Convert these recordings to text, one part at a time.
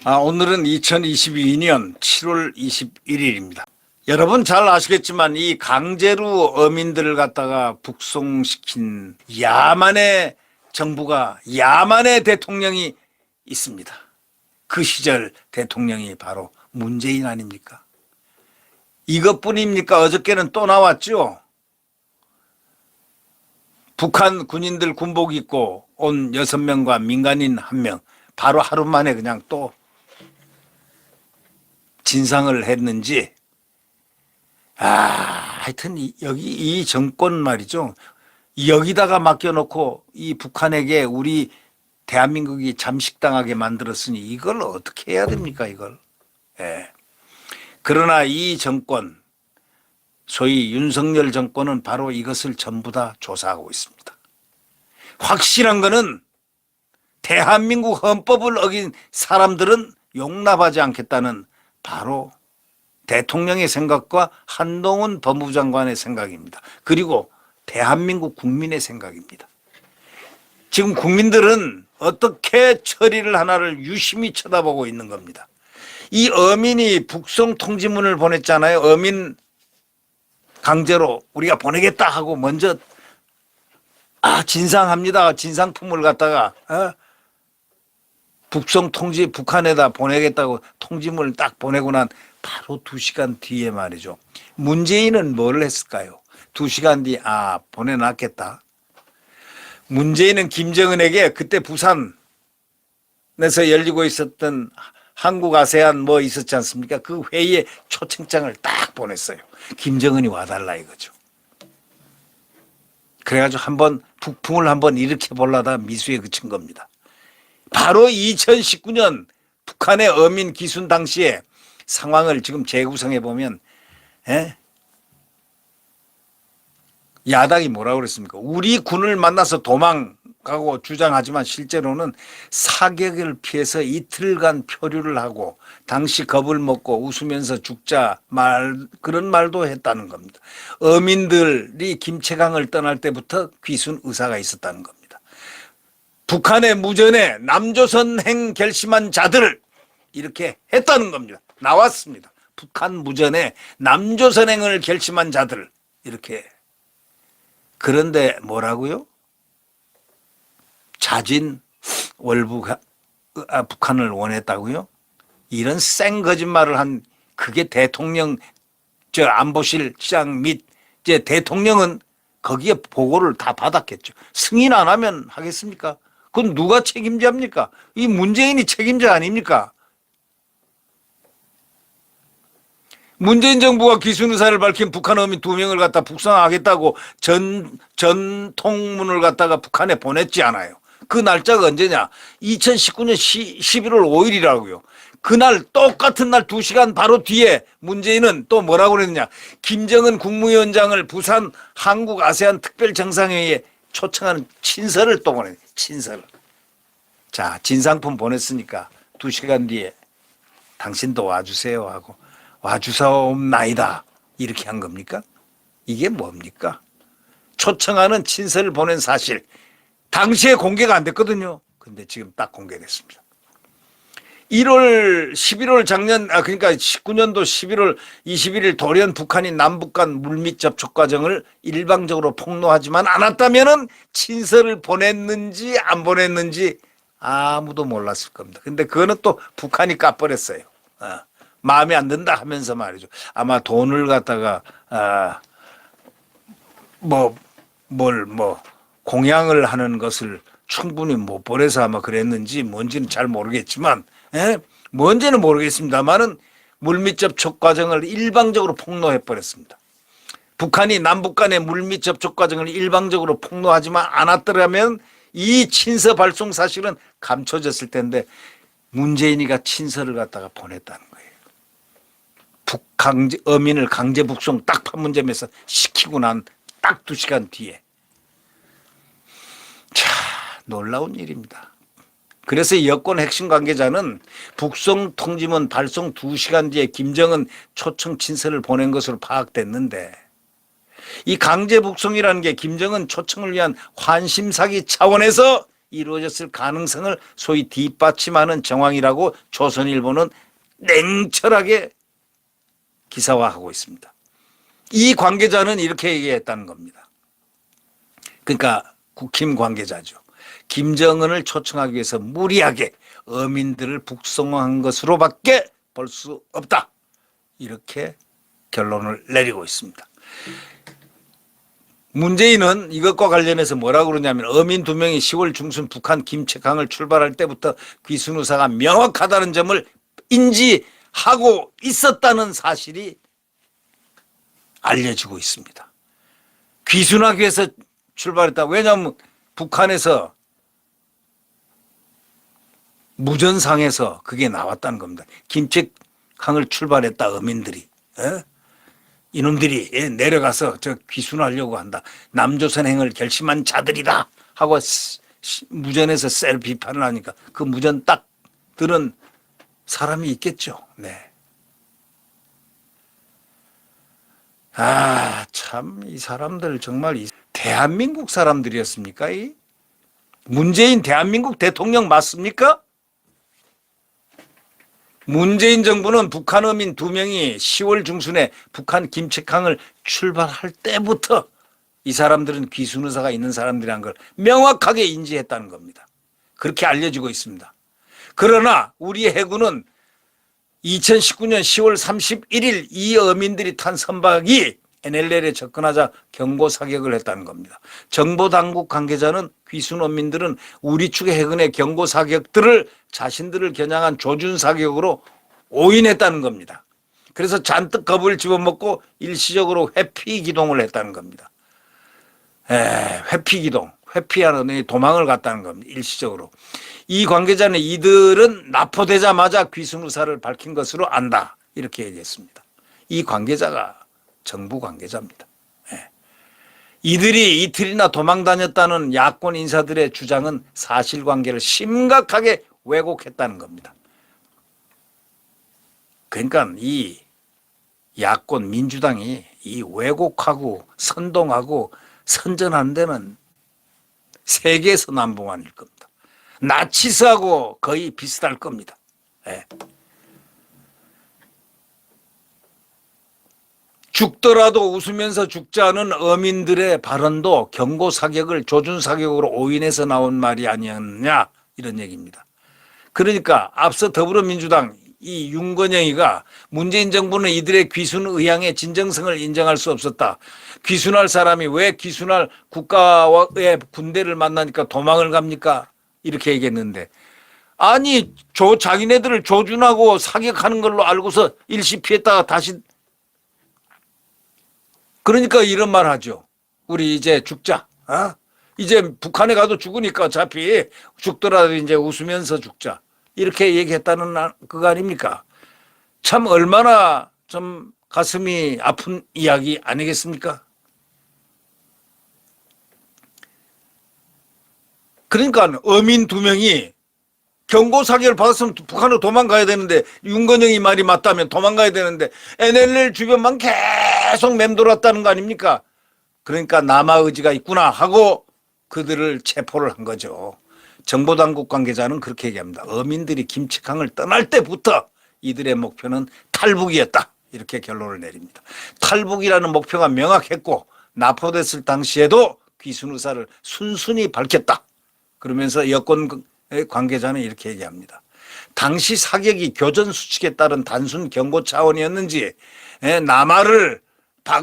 오늘은 2022년 7월 21일입니다. 여러분 잘 아시겠지만 이 강제로 어민들을 갖다가 북송시킨 야만의 정부가, 야만의 대통령이 있습니다. 그 시절 대통령이 바로 문재인 아닙니까? 이것뿐입니까? 어저께는 또 나왔죠. 북한 군인들 군복 입고 온 6명과 민간인 1명, 바로 하루 만에 그냥 또 진상을 했는지, 하여튼 여기 이 정권 말이죠. 여기다가 맡겨놓고 이 북한에게 우리 대한민국이 잠식당하게 만들었으니 이걸 어떻게 해야 됩니까, 이걸. 예. 그러나 이 정권, 소위 윤석열 정권은 바로 이것을 전부 다 조사하고 있습니다. 확실한 거는 대한민국 헌법을 어긴 사람들은 용납하지 않겠다는 바로 대통령의 생각과 한동훈 법무부 장관의 생각입니다. 그리고 대한민국 국민의 생각입니다. 지금 국민들은 어떻게 처리를 하나를 유심히 쳐다보고 있는 겁니다. 이 어민이 북송 통지문을 보냈잖아요. 어민 강제로 우리가 보내겠다 하고 먼저 진상합니다. 진상품을 갖다가 북송 통지 북한에다 보내겠다고 통지문을 딱 보내고 난 바로 2시간 뒤에 말이죠. 문재인은 뭘 했을까요? 2시간 뒤 보내놨겠다. 문재인은 김정은에게 그때 부산에서 열리고 있었던 한국 아세안 뭐 있었지 않습니까? 그 회의에 초청장을 딱 보냈어요. 김정은이 와달라 이거죠. 그래가지고 한번 북풍을 한번 일으켜 보려다 미수에 그친 겁니다. 바로 2019년 북한의 어민 기순 당시에 상황을 지금 재구성해 보면 야당이 뭐라고 그랬습니까? 우리 군을 만나서 도망가고 주장하지만 실제로는 사격을 피해서 이틀간 표류를 하고 당시 겁을 먹고 웃으면서 죽자 그런 말도 했다는 겁니다. 어민들이 김책강을 떠날 때부터 귀순 의사가 있었다는 겁니다. 북한의 무전에 남조선행 결심한 자들을 이렇게 했다는 겁니다. 나왔습니다. 북한 무전에 남조선행을 결심한 자들 이렇게. 그런데 뭐라고요? 자진 월북 북한을 원했다고요? 이런 쌩 거짓말을 한 그게 대통령 안보실장 및 대통령은 거기에 보고를 다 받았겠죠. 승인 안 하면 하겠습니까? 그건 누가 책임자입니까? 이 문재인이 책임자 아닙니까? 문재인 정부가 기순 의사를 밝힌 북한 어민 2명을 갖다 북송하겠다고 전통문을 갖다가 북한에 보냈지 않아요. 그 날짜가 언제냐? 2019년 11월 5일이라고요. 그날 똑같은 날 2시간 바로 뒤에 문재인은 또 뭐라고 그랬느냐? 김정은 국무위원장을 부산 한국 아세안 특별정상회의에 초청하는 친서를 또 보내. 친서를. 자, 진상품 보냈으니까 2시간 뒤에 당신도 와주세요 하고 와주사옵나이다 이렇게 한 겁니까? 이게 뭡니까? 초청하는 친서를 보낸 사실 당시에 공개가 안 됐거든요. 근데 지금 딱 공개됐습니다. 11월 작년 그러니까 19년도 11월 21일 돌연 북한이 남북 간 물밑 접촉 과정을 일방적으로 폭로하지만 않았다면은 친서를 보냈는지 안 보냈는지 아무도 몰랐을 겁니다. 근데 그거는 또 북한이 까버렸어요. 마음에 안 든다 하면서 말이죠. 아마 돈을 갖다가 공양을 하는 것을 충분히 못 보내서 아마 그랬는지 뭔지는 잘 모르겠지만 뭔지는 모르겠습니다만은 물밑 접촉 과정을 일방적으로 폭로해 버렸습니다. 북한이 남북 간의 물밑 접촉 과정을 일방적으로 폭로하지만 않았더라면 이 친서 발송 사실은 감춰졌을 텐데 문재인이가 친서를 갖다가 보냈다는 거예요. 어민을 강제 북송 딱 판문점에서 시키고 난 딱 2시간 뒤에. 자, 놀라운 일입니다. 그래서 여권 핵심 관계자는 북송 통지문 발송 2시간 뒤에 김정은 초청 친서를 보낸 것으로 파악됐는데 이 강제 북송이라는 게 김정은 초청을 위한 환심 사기 차원에서 이루어졌을 가능성을 소위 뒷받침하는 정황이라고 조선일보는 냉철하게 기사화하고 있습니다. 이 관계자는 이렇게 얘기했다는 겁니다. 그러니까 국힘 관계자죠. 김정은을 초청하기 위해서 무리하게 어민들을 북송한 것으로밖에 볼 수 없다. 이렇게 결론을 내리고 있습니다. 문재인은 이것과 관련해서 뭐라고 그러냐면 어민 2명이 10월 중순 북한 김책항을 출발할 때부터 귀순 의사가 명확하다는 점을 인지하고 있었다는 사실이 알려지고 있습니다. 귀순하기 위해서 출발했다. 왜냐하면 북한에서 무전상에서 그게 나왔다는 겁니다. 김책항을 출발했다 어민들이. 이놈들이 내려가서 저 귀순하려고 한다. 남조선행을 결심한 자들이다 하고 무전에서 셀 비판을 하니까 그 무전 딱 들은 사람이 있겠죠. 네. 아, 참 이 사람들 정말 대한민국 사람들이었습니까? 이 문재인 대한민국 대통령 맞습니까? 문재인 정부는 북한 어민 2명이 10월 중순에 북한 김책항을 출발할 때부터 이 사람들은 귀순 의사가 있는 사람들이라는 걸 명확하게 인지했다는 겁니다. 그렇게 알려지고 있습니다. 그러나 우리 해군은 2019년 10월 31일 이 어민들이 탄 선박이 NLL에 접근하자 경고 사격을 했다는 겁니다. 정보당국 관계자는 귀순 어민들은 우리 측의 해군의 경고 사격들을 자신들을 겨냥한 조준 사격으로 오인했다는 겁니다. 그래서 잔뜩 겁을 집어먹고 일시적으로 회피 기동을 했다는 겁니다. 회피 기동, 회피하는 도망을 갔다는 겁니다. 일시적으로. 이 관계자는 이들은 납포되자마자 귀순 의사를 밝힌 것으로 안다. 이렇게 얘기했습니다. 이 관계자가 정부 관계자입니다. 이들이 이틀이나 도망 다녔다는 야권 인사들의 주장은 사실관계를 심각하게 왜곡했다는 겁니다. 그러니까 이 야권 민주당이 이 왜곡하고 선동하고 선전하는 데는 세계에서 넘버원일 겁니다. 나치스하고 거의 비슷할 겁니다. 죽더라도 웃으면서 죽자는 어민들의 발언도 경고 사격을 조준 사격으로 오인해서 나온 말이 아니었느냐 이런 얘기입니다. 그러니까 앞서 더불어민주당 이 윤건영이가 문재인 정부는 이들의 귀순 의향의 진정성을 인정할 수 없었다. 귀순할 사람이 왜 귀순할 국가의 군대를 만나니까 도망을 갑니까? 이렇게 얘기했는데 아니 자기네들을 조준하고 사격하는 걸로 알고서 일시 피했다가 다시 그러니까 이런 말 하죠. 우리 이제 죽자. 이제 북한에 가도 죽으니까 어차피 죽더라도 이제 웃으면서 죽자. 이렇게 얘기했다는 그거 아닙니까? 참 얼마나 좀 가슴이 아픈 이야기 아니겠습니까? 그러니까 어민 2명이 경고 사격을 받았으면 북한으로 도망가야 되는데 윤건영이 말이 맞다면 도망가야 되는데 NLL 주변만 계속 맴돌았다는 거 아닙니까? 그러니까 남아 의지가 있구나 하고 그들을 체포를 한 거죠. 정보당국 관계자는 그렇게 얘기합니다. 어민들이 김책항을 떠날 때부터 이들의 목표는 탈북이었다. 이렇게 결론을 내립니다. 탈북이라는 목표가 명확했고 납포됐을 당시에도 귀순 의사를 순순히 밝혔다. 그러면서 여권 관계자는 이렇게 얘기합니다. 당시 사격이 교전 수칙에 따른 단순 경고 차원이었는지 남하를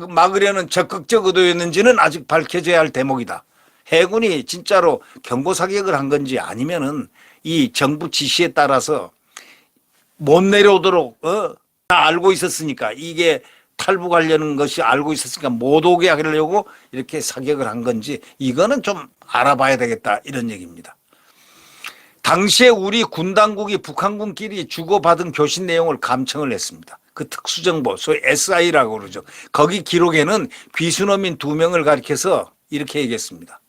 막으려는 적극적 의도였는지는 아직 밝혀져야 할 대목이다. 해군이 진짜로 경고 사격을 한 건지 아니면은 이 정부 지시에 따라서 못 내려오도록 다 알고 있었으니까 이게 탈북하려는 것이 알고 있었으니까 못 오게 하려고 이렇게 사격을 한 건지 이거는 좀 알아봐야 되겠다 이런 얘기입니다. 당시에 우리 군 당국이 북한군끼리 주고받은 교신 내용을 감청을 했습니다. 그 특수정보 소위 SI라고 그러죠. 거기 기록에는 귀순어민 2명을 가리켜서 이렇게 얘기했습니다.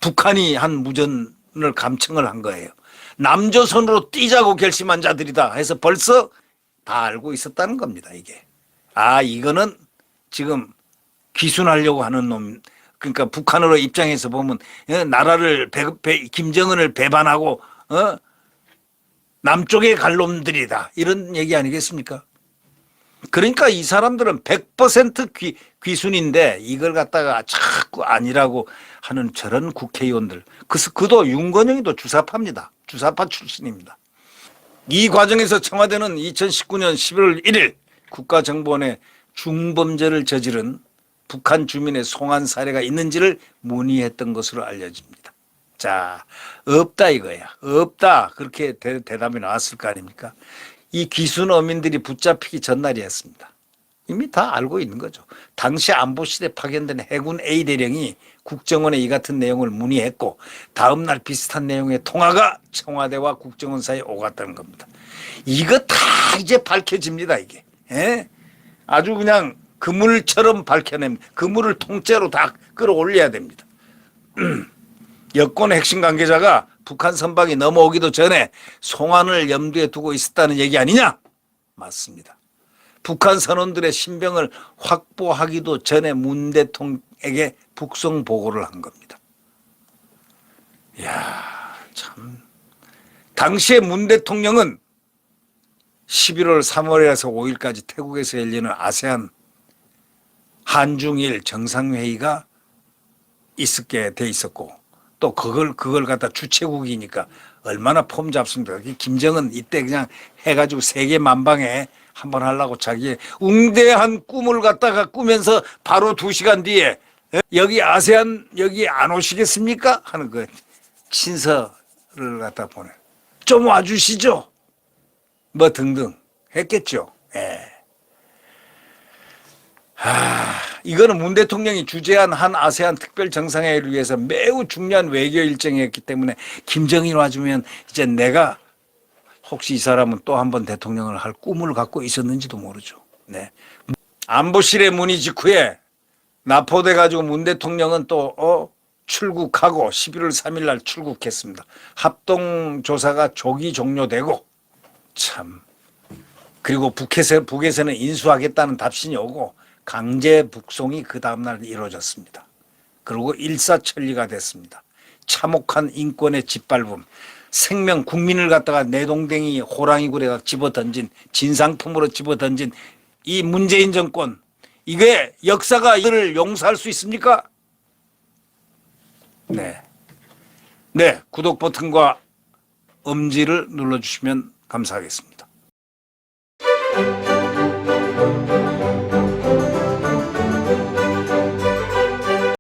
북한이 한 무전을 감청을 한 거예요. 남조선으로 뛰자고 결심한 자들이다 해서 벌써 다 알고 있었다는 겁니다. 이게 이거는 지금 귀순하려고 하는 놈 그러니까 북한으로 입장해서 보면 나라를 김정은을 배반하고 남쪽에 갈 놈들이다 이런 얘기 아니겠습니까? 그러니까 이 사람들은 100% 귀순인데 이걸 갖다가 자꾸 아니라고 하는 저런 국회의원들. 그도 윤건영이도 주사파입니다. 주사파 출신입니다. 이 과정에서 청와대는 2019년 11월 1일 국가정보원에 중범죄를 저지른 북한 주민의 송환 사례가 있는지를 문의했던 것으로 알려집니다. 자, 없다 이거야. 없다. 그렇게 대답이 나왔을 거 아닙니까? 이 귀순 어민들이 붙잡히기 전날이었습니다. 이미 다 알고 있는 거죠. 당시 안보실에 파견된 해군 A대령이 국정원에 이 같은 내용을 문의했고 다음 날 비슷한 내용의 통화가 청와대와 국정원 사이에 오갔다는 겁니다. 이거 다 이제 밝혀집니다. 이게. 예? 아주 그냥 그물처럼 밝혀냅니다. 그물을 통째로 다 끌어올려야 됩니다. 여권 핵심 관계자가 북한 선박이 넘어오기도 전에 송환을 염두에 두고 있었다는 얘기 아니냐? 맞습니다. 북한 선원들의 신병을 확보하기도 전에 문 대통령에게 북송 보고를 한 겁니다. 이야, 참. 당시에 문 대통령은 11월 3월에서 5일까지 태국에서 열리는 아세안 한중일 정상회의가 있게 돼 있었고 또 그걸 갖다 주최국이니까 얼마나 폼 잡습니까? 김정은 이때 그냥 해가지고 세계 만방에 한번 하려고 자기의 웅대한 꿈을 갖다가 꾸면서 바로 2시간 뒤에 여기 아세안 여기 안 오시겠습니까? 하는 그 친서를 갖다 보내. 좀 와주시죠. 뭐 등등 했겠죠. 예. 이거는 문 대통령이 주재한 한 아세안 특별 정상회의를 위해서 매우 중요한 외교 일정이었기 때문에 김정일 와주면 이제 내가 혹시 이 사람은 또 한 번 대통령을 할 꿈을 갖고 있었는지도 모르죠. 네. 안보실의 문의 직후에 납포돼 가지고 문 대통령은 또 출국하고 11월 3일 날 출국했습니다. 합동 조사가 조기 종료되고 참 그리고 북에서는 인수하겠다는 답신이 오고 강제 북송이 그 다음날 이루어졌습니다. 그리고 일사천리가 됐습니다. 참혹한 인권의 짓밟음, 생명 국민을 갖다가 내동댕이 호랑이 굴에 집어던진 진상품으로 집어던진 이 문재인 정권, 이게 역사가 이를 용서할 수 있습니까? 네. 네, 구독 버튼과 엄지를 눌러주시면 감사하겠습니다.